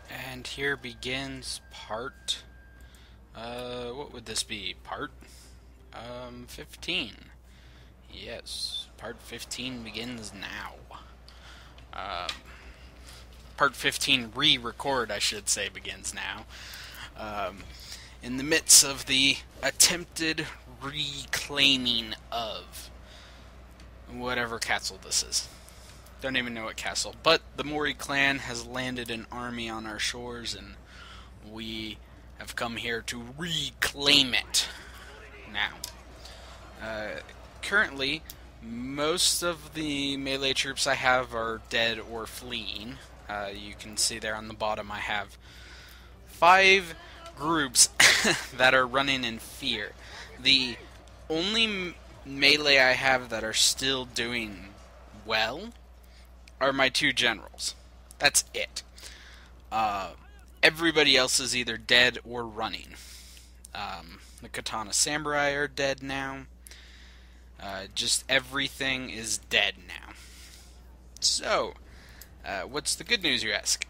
And here begins part, what would this be? Part, 15. Yes, part 15 begins now. Um, part 15 re-record, I should say, begins now. Um, in the midst of the attempted reclaiming of whatever castle this is. Don't even know what castle. But the Mori clan has landed an army on our shores, and we have come here to reclaim it. Now, currently, most of the melee troops I have are dead or fleeing. You can see there on the bottom I have 5 groups that are running in fear. The only melee I have that are still doing well are my 2 generals. That's it. Everybody else is either dead or running. The Katana Samurai are dead now. Just everything is dead now. So, what's the good news, you ask?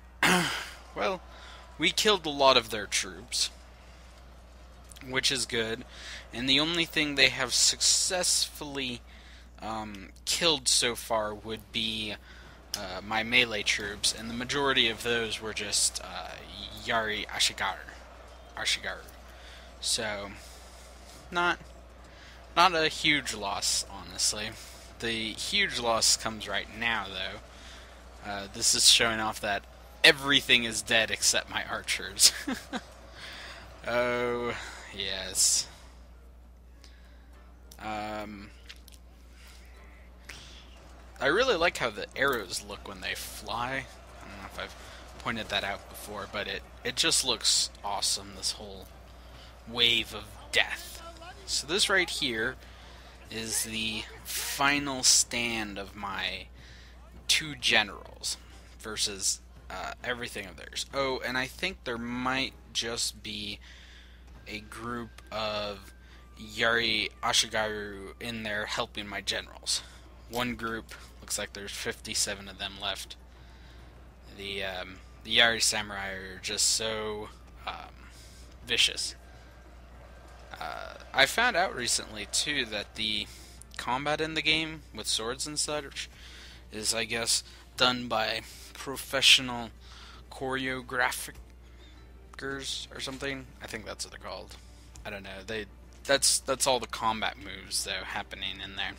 Well, we killed a lot of their troops, which is good, and the only thing they have successfully killed so far would be my melee troops, and the majority of those were just Yari Ashigaru. So, not a huge loss, honestly. The huge loss comes right now, though. This is showing off that everything is dead except my archers. Oh, yes. I really like how the arrows look when they fly. I don't know if I've pointed that out before, but it just looks awesome, this whole wave of death. So this right here is the final stand of my 2 generals versus everything of theirs. Oh, and I think there might just be a group of Yari Ashigaru in there helping my generals. One group, looks like there's 57 of them left. The Yari Samurai are just so vicious. I found out recently, too, that the combat in the game with swords and such is, I guess, done by professional choreographers or something. I think that's what they're called. I don't know. That's all the combat moves, though, happening in there.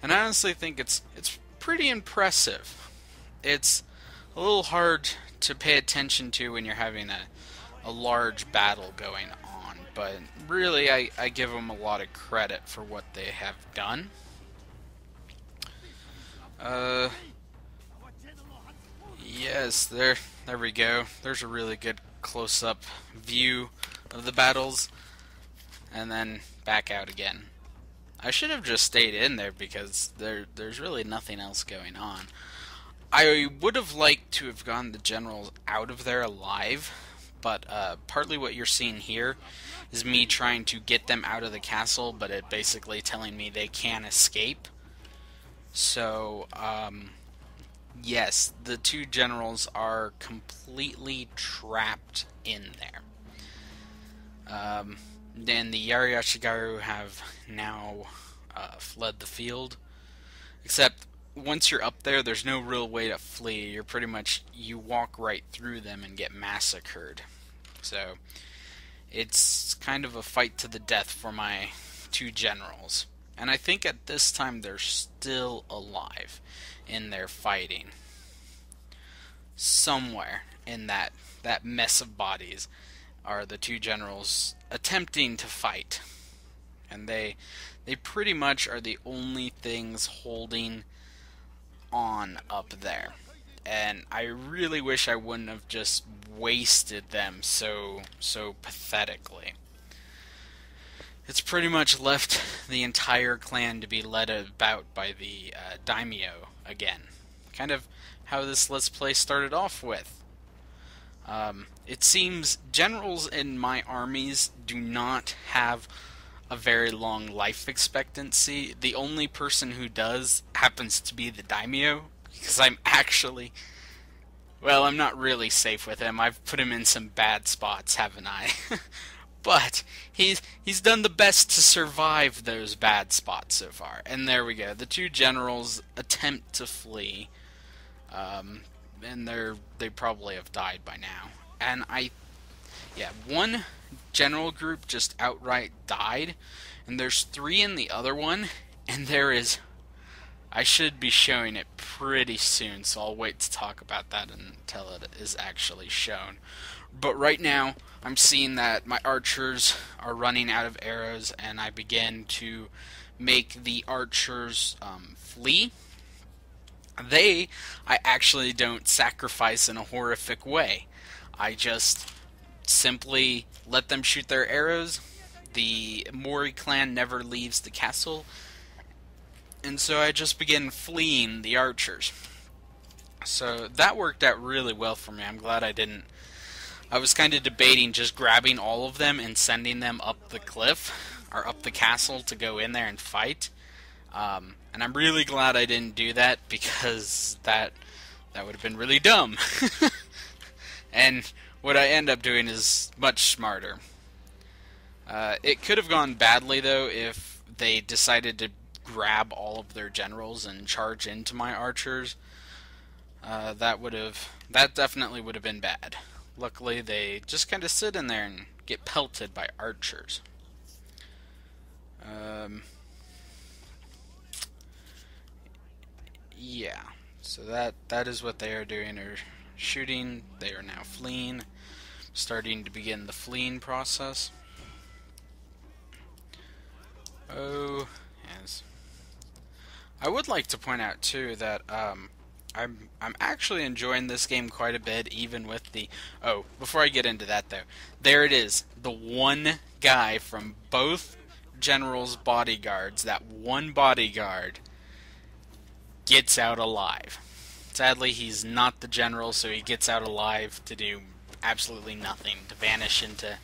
And I honestly think it's pretty impressive. It's a little hard to pay attention to when you're having a large battle going on, but really I give them a lot of credit for what they have done. Yes, there we go. There's a really good close-up view of the battles, and then back out again. I should have just stayed in there because there's really nothing else going on. I would have liked to have gotten the generals out of there alive, but partly what you're seeing here is me trying to get them out of the castle, but it basically telling me they can't escape. So, yes, the 2 generals are completely trapped in there. Then the Yari Ashigaru have now fled the field. Except, once you're up there, there's no real way to flee. You're pretty much, you walk right through them and get massacred. So, it's kind of a fight to the death for my 2 generals. And I think at this time they're still alive in their fighting. Somewhere in that mess of bodies are the 2 generals attempting to fight. And they pretty much are the only things holding on up there. And I really wish I wouldn't have just wasted them so pathetically. It's pretty much left the entire clan to be led about by the daimyo again. Kind of how this Let's Play started off with. It seems generals in my armies do not have a very long life expectancy. The only person who does happens to be the daimyo, because I'm actually Well, I'm not really safe with him. I've put him in some bad spots, haven't I? But he's done the best to survive those bad spots so far. And there we go. The two generals attempt to flee, and they probably have died by now. And yeah, one general group just outright died, and there's three in the other one, and there is. I should be showing it pretty soon, so I'll wait to talk about that until it is actually shown. But right now, I'm seeing that my archers are running out of arrows, and I begin to make the archers flee. I actually don't sacrifice in a horrific way. I just simply let them shoot their arrows. The Mori clan never leaves the castle, and so I just begin fleeing the archers. So that worked out really well for me. I'm glad I didn't. I was kind of debating just grabbing all of them and sending them up the cliff, or up the castle to go in there and fight. And I'm really glad I didn't do that, because that would have been really dumb. And what I end up doing is much smarter. It could have gone badly, though, if they decided to grab all of their generals and charge into my archers. That definitely would have been bad. Luckily, they just kind of sit in there and get pelted by archers. Yeah, so that is what they are doing. They're shooting. They are now fleeing, starting to begin the fleeing process. Oh, yes. I would like to point out too that I'm actually enjoying this game quite a bit, even with the. Oh, before I get into that though, there it is, the one guy from both generals' bodyguards. That one bodyguard gets out alive. Sadly, he's not the general, so he gets out alive to do absolutely nothing, to vanish into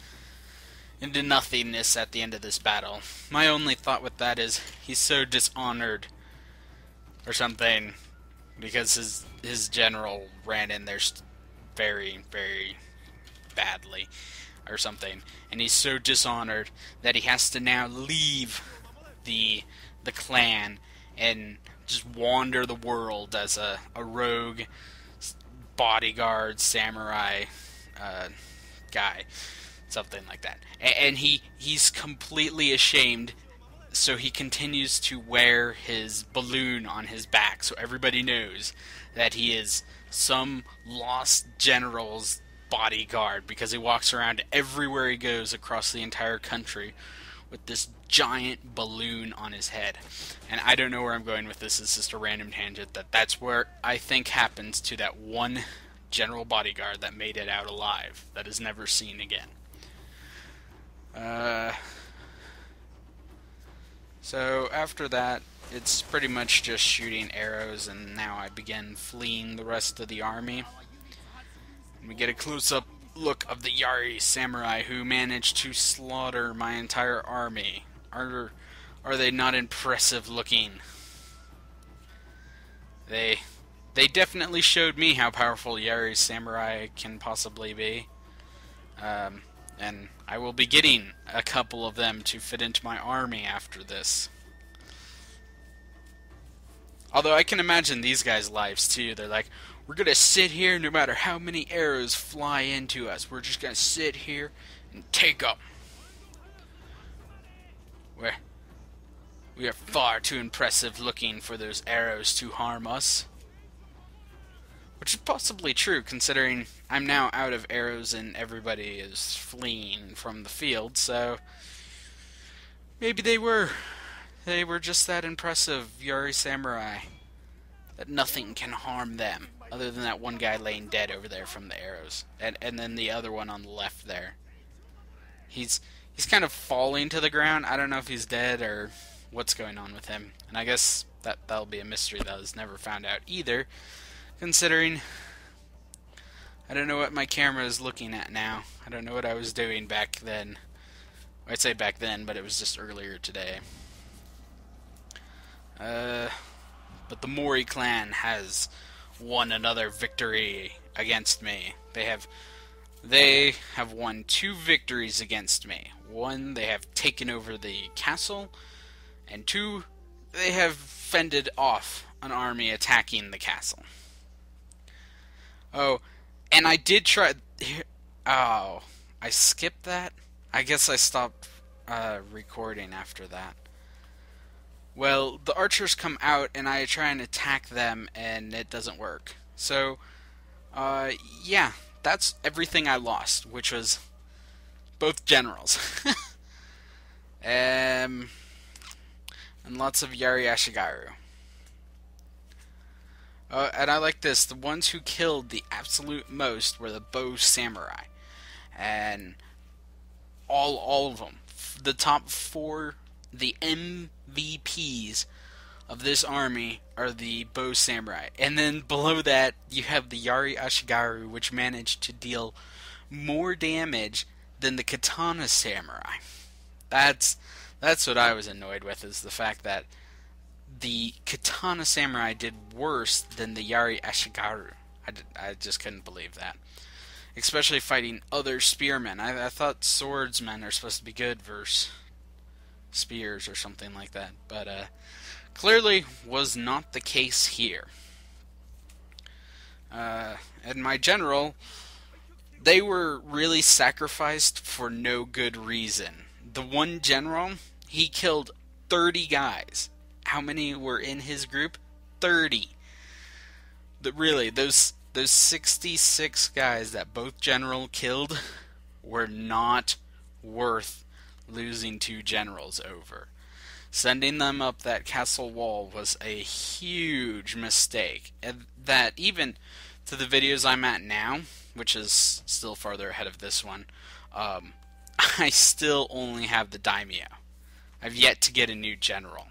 nothingness at the end of this battle. My only thought with that is he's so dishonored or something, because his general ran in there very, very badly or something, and he's so dishonored that he has to now leave the clan and just wander the world as a rogue bodyguard samurai guy, something like that. And he's completely ashamed, so he continues to wear his balloon on his back, so everybody knows that he is some lost general's bodyguard, because he walks around everywhere he goes across the entire country with this giant balloon on his head. And I don't know where I'm going with this. It's just a random tangent. That's where I think happens to that one general bodyguard that made it out alive, that is never seen again. So after that, it's pretty much just shooting arrows, and now I begin fleeing the rest of the army. And we get a close-up look of the Yari samurai who managed to slaughter my entire army. Are they not impressive looking? They definitely showed me how powerful Yari samurai can possibly be. And I will be getting a couple of them to fit into my army after this. Although I can imagine these guys' lives too. They're like, we're going to sit here no matter how many arrows fly into us. We're just going to sit here and take them. We are far too impressive looking for those arrows to harm us. Which is possibly true, considering I'm now out of arrows and everybody is fleeing from the field, so maybe they were just that impressive, Yari samurai, that nothing can harm them, other than that one guy laying dead over there from the arrows, and then the other one on the left there. He's kind of falling to the ground. I don't know if he's dead or what's going on with him, and I guess that'll be a mystery that was never found out either, considering I don't know what my camera is looking at now. I don't know what I was doing back then. I'd say back then, but it was just earlier today. But the Mori clan has won another victory against me. They have won 2 victories against me. 1, they have taken over the castle, and 2, they have fended off an army attacking the castle. Oh, and I did try... Oh, I skipped that? I guess I stopped recording after that. Well, the archers come out, and I try and attack them, and it doesn't work. So, yeah, that's everything I lost, which was both generals. And lots of Yari Ashigaru. And I like this. The ones who killed the absolute most were the bow samurai. And all of them. The top 4, the MVPs of this army are the bow samurai. And then below that, you have the Yari Ashigaru, which managed to deal more damage than the katana samurai. That's what I was annoyed with, is the fact that the katana samurai did worse than the Yari Ashigaru. I just couldn't believe that. Especially fighting other spearmen. I thought swordsmen are supposed to be good versus spears or something like that. But clearly was not the case here. And my general, they were really sacrificed for no good reason. The one general, he killed 30 guys. How many were in his group? 30. Really, those 66 guys that both general killed were not worth losing 2 generals over. Sending them up that castle wall was a huge mistake. And that even to the videos I'm at now, which is still farther ahead of this one, I still only have the daimyo. I've yet to get a new general.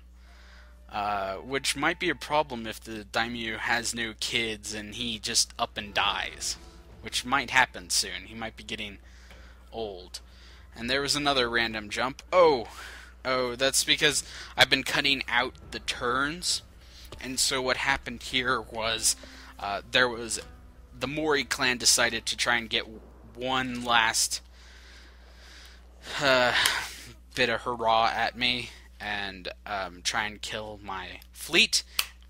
Which might be a problem if the daimyo has no kids and he just up and dies. Which might happen soon. He might be getting old. And there was another random jump. Oh, that's because I've been cutting out the turns. And so what happened here was, the Mori clan decided to try and get one last bit of hurrah at me and try and kill my fleet.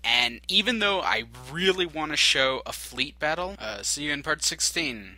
And even though I really want to show a fleet battle, see you in part 16.